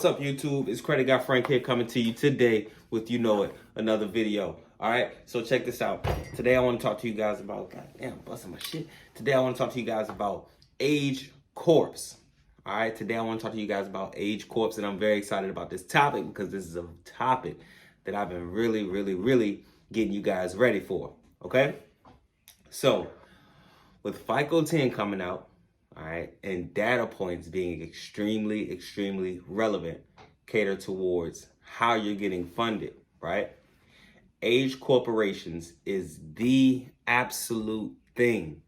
What's up, YouTube? It's Credit Guy Frank here coming to you today with another video. All right, so check this out. Today I want to talk to you guys about, goddamn, busting my shit. Today I want to talk to you guys about age corps. All right, today I want to talk to you guys about age corps, and I'm very excited about this topic because this is a topic that I've been really getting you guys ready for. Okay, so with FICO 10 coming out, all right, and data points being extremely relevant, cater towards how you're getting funded, right? Age corporations is the absolute thing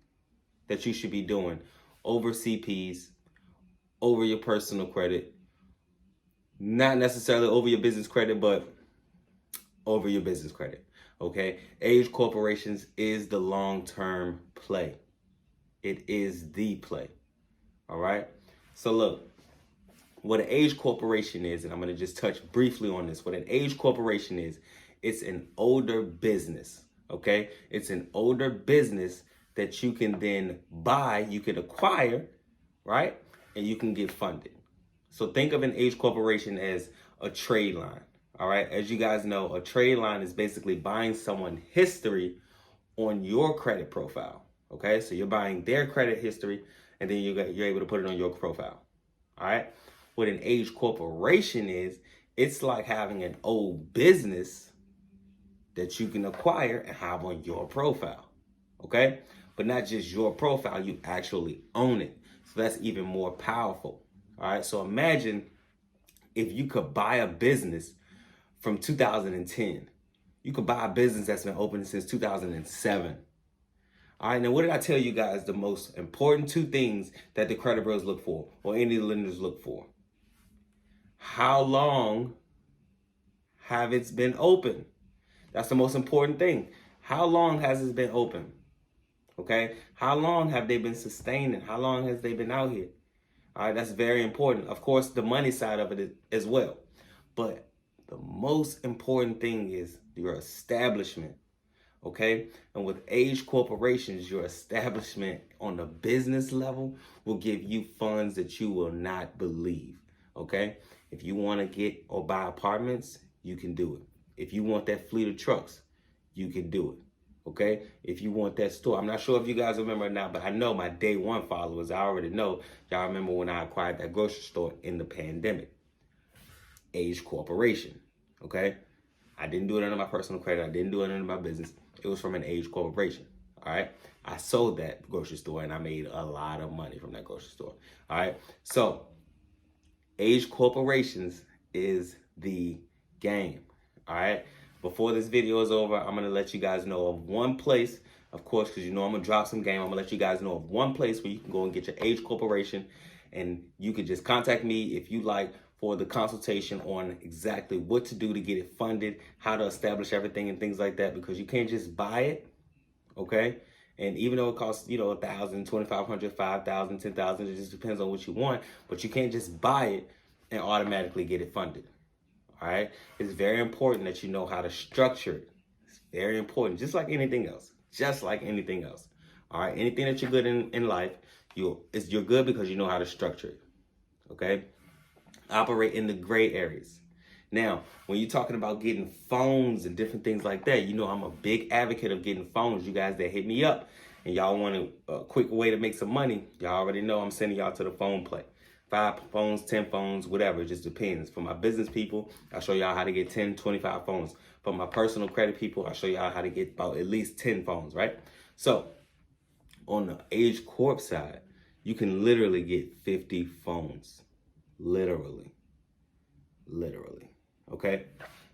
that you should be doing over CPs, over your personal credit, not necessarily over your business credit, but over your business credit, okay? Age corporations is the long-term play. It is the play. All right. So look, what an age corporation is, and I'm going to just touch briefly on this. What an age corporation is, it's an older business. Okay. It's an older business that you can then buy, you can acquire, right? And you can get funded. So think of an age corporation as a trade line. All right. As you guys know, a trade line is basically buying someone's history on your credit profile. Okay. So you're buying their credit history, and then you're able to put it on your profile. All right. What an age corporation is, it's like having an old business that you can acquire and have on your profile. Okay. But not just your profile, you actually own it. So that's even more powerful. All right. So imagine if you could buy a business from 2010. You could buy a business that's been open since 2007. All right, now what did I tell you guys the most important two things that the credit bureaus look for, or any lenders look for? How long have it been open? That's the most important thing. How long has it been open? Okay, how long have they been sustaining? How long has they been out here? All right, that's very important. Of course, the money side of it as well. But the most important thing is your establishment. Okay, and with age corporations, your establishment on the business level will give you funds that you will not believe. Okay, if you want to get or buy apartments, you can do it. If you want that fleet of trucks, you can do it. Okay, if you want that store, I'm not sure if you guys remember or not, but I know my day one followers, I already know y'all remember when I acquired that grocery store in the pandemic. Age corporation. Okay, I didn't do it under my personal credit. I didn't do it under my business. It was from an age corporation. All right. I sold that grocery store and I made a lot of money from that grocery store. All right. So age corporations is the game. All right. Before this video is over, I'm going to let you guys know of one place, of course, because I'm going to drop some game. I'm going to let you guys know of one place where you can go and get your age corporation, and you can just contact me if you like for the consultation on exactly what to do to get it funded, how to establish everything and things like that, because you can't just buy it, okay? And even though it costs, $1,000, $2,500, $5,000, $10,000, it just depends on what you want, but you can't just buy it and automatically get it funded, all right? It's very important that you know how to structure it. It's very important, just like anything else, all right? Anything that you're good in life, you're good because you know how to structure it, okay? Operate in the gray areas. Now, when you're talking about getting phones and different things like that, I'm a big advocate of getting phones. You guys that hit me up and y'all want a quick way to make some money, y'all already know I'm sending y'all to the phone play. 5 phones, 10 phones, whatever, it just depends. For my business people, I'll show y'all how to get 10, 25 phones. For my personal credit people, I'll show y'all how to get about at least 10 phones, right? So, on the age corp side, you can literally get 50 phones. Literally. Okay.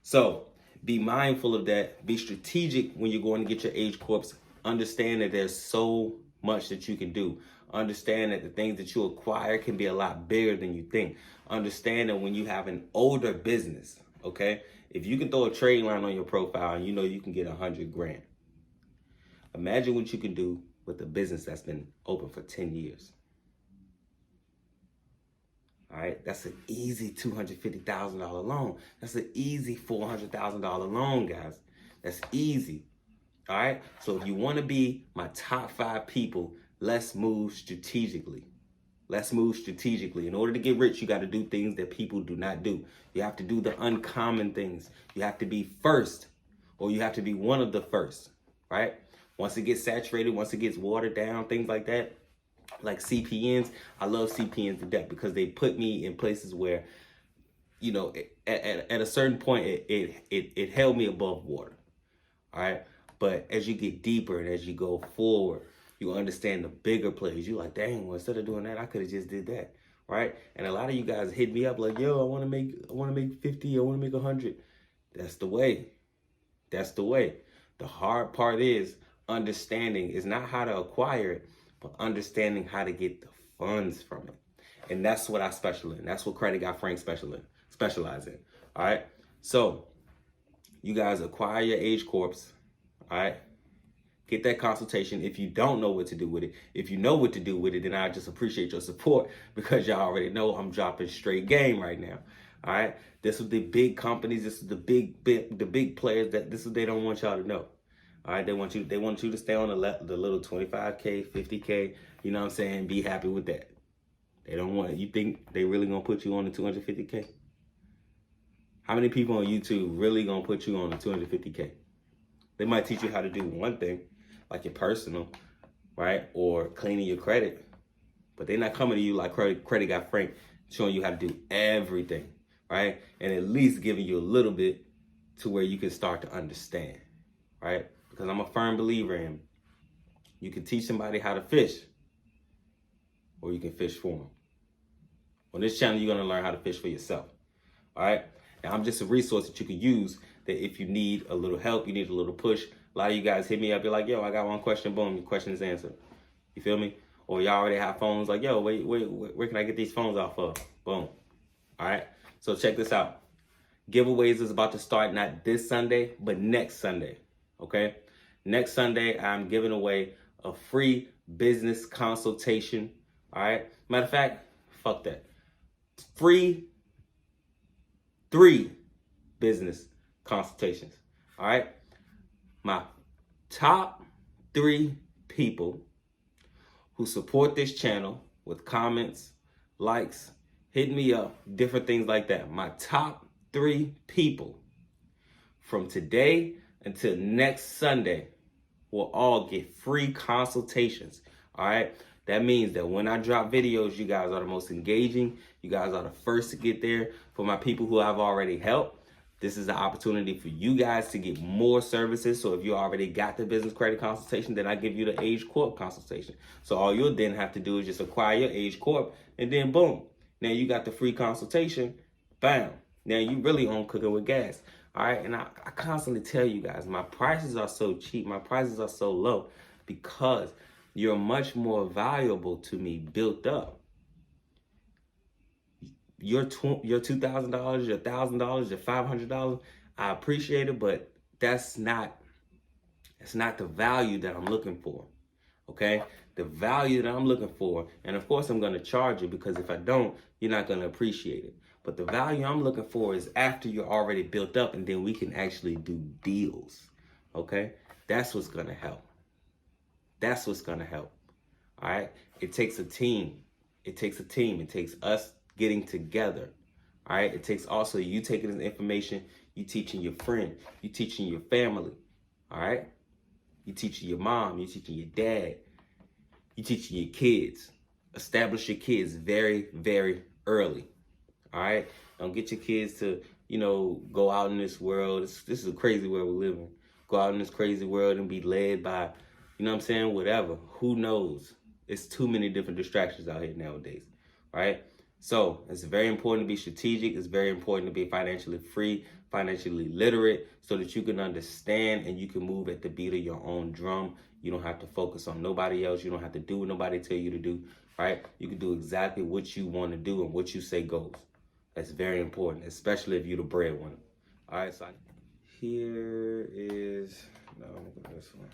So be mindful of that. Be strategic when you're going to get your age corps. Understand that there's so much that you can do. Understand that the things that you acquire can be a lot bigger than you think. Understand that when you have an older business, okay, if you can throw a trade line on your profile and you can get 100 grand. Imagine what you can do with a business that's been open for 10 years. All right, that's an easy $250,000 loan. That's an easy $400,000 loan, guys. That's easy. All right, so if you want to be my top 5 people, let's move strategically. Let's move strategically. In order to get rich, you got to do things that people do not do. You have to do the uncommon things. You have to be first, or you have to be one of the first, right? Once it gets saturated, once it gets watered down, things like that, like CPNs, I love CPNs to death because they put me in places where, you know, at a certain point, it held me above water, all right? But as you get deeper and as you go forward, you understand the bigger plays. You're like, dang, well, instead of doing that, I could have just did that, right? And a lot of you guys hit me up like, yo, I want to make 50, I want to make 100. That's the way. That's the way. The hard part is understanding is not how to acquire it, but understanding how to get the funds from it. And that's what I specialize in. That's what Credit Guy Frank specialize in. All right. So you guys acquire your age corps. All right. Get that consultation if you don't know what to do with it. If you know what to do with it, then I just appreciate your support because y'all already know I'm dropping straight game right now. All right. This is the big companies. This is the big players that this is they don't want y'all to know. All right. They want you to stay on the little 25K, 50K. You know what I'm saying? Be happy with that. They don't want, you think they really gonna put you on the 250K? How many people on YouTube really gonna put you on the 250K? They might teach you how to do one thing, like your personal, right? Or cleaning your credit. But they're not coming to you like Credit Guy Frank, showing you how to do everything, right? And at least giving you a little bit to where you can start to understand, right? Because I'm a firm believer in you can teach somebody how to fish, or you can fish for them. On this channel, you're gonna learn how to fish for yourself, all right? And I'm just a resource that you can use that if you need a little help, you need a little push. A lot of you guys hit me up, you're like, yo, I got one question, boom, your question is answered. You feel me? Or y'all already have phones like, yo, where can I get these phones off of? Boom. All right, so check this out. Giveaways is about to start not this Sunday, but next Sunday, okay? Next Sunday, I'm giving away a free business consultation, all right? Matter of fact, fuck that. Free 3 business consultations, all right? My top 3 people who support this channel with comments, likes, hit me up, different things like that. My top 3 people from today until next Sunday will all get free consultations, all right? That means that when I drop videos, you guys are the most engaging. You guys are the first to get there. For my people who I've already helped, this is the opportunity for you guys to get more services. So if you already got the business credit consultation, then I give you the Age Corp consultation. So all you'll then have to do is just acquire your Age Corp, and then boom. Now you got the free consultation, bam. Now you really on cooking with gas, all right? And I constantly tell you guys, my prices are so cheap, my prices are so low because you're much more valuable to me built up. Your $2,000, your $1,000, your $500, I appreciate it, but that's not the value that I'm looking for, okay? The value that I'm looking for, and of course I'm gonna charge you because if I don't, you're not gonna appreciate it. But the value I'm looking for is after you're already built up and then we can actually do deals, okay? That's what's gonna help. That's what's gonna help, all right? It takes a team. It takes a team. It takes us getting together, all right? It takes also you taking this information, you teaching your friend, you teaching your family, all right? You teaching your mom, you teaching your dad, you teaching your kids. Establish your kids very, very early, all right? Don't get your kids to, you know, go out in this world. This is a crazy world we live in. Go out in this crazy world and be led by, you know what I'm saying, whatever. Who knows? It's too many different distractions out here nowadays, right? So it's very important to be strategic. It's very important to be financially free, financially literate, so that you can understand and you can move at the beat of your own drum. You don't have to focus on nobody else. You don't have to do what nobody tell you to do, right? You can do exactly what you want to do and what you say goes. That's very important, especially if you're the breadwinner. All right, so here is, no, look at this one.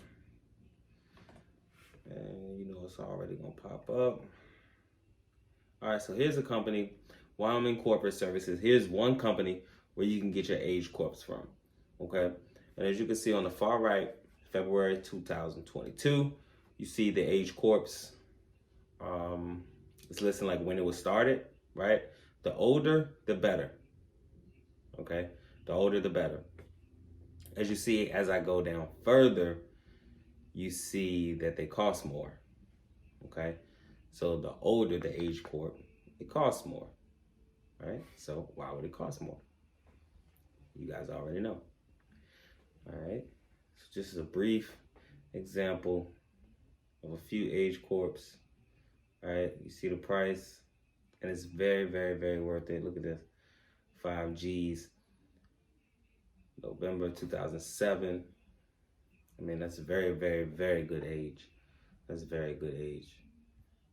And you know it's already gonna pop up. All right, so here's a company, Wyoming Corporate Services. Here's one company where you can get your Age Corps from, okay? And as you can see on the far right, February 2022, you see the Age Corps It's listing like when it was started, right? The older, the better. Okay? The older, the better. As you see, as I go down further, you see that they cost more. Okay? So the older the age corp, it costs more. Right? So why would it cost more? You guys already know. All right? So just as a brief example of a few age corps. All right? You see the price, and it's very, very, very worth it. Look at this. 5Gs. November 2007. I mean, that's a very, very, very good age. That's a very good age.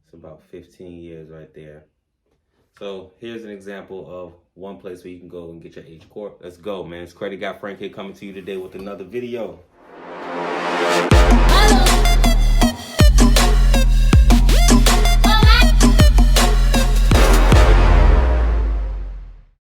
It's about 15 years right there. So here's an example of one place where you can go and get your age corp. Let's go, man. It's Credit Guy Frank here coming to you today with another video.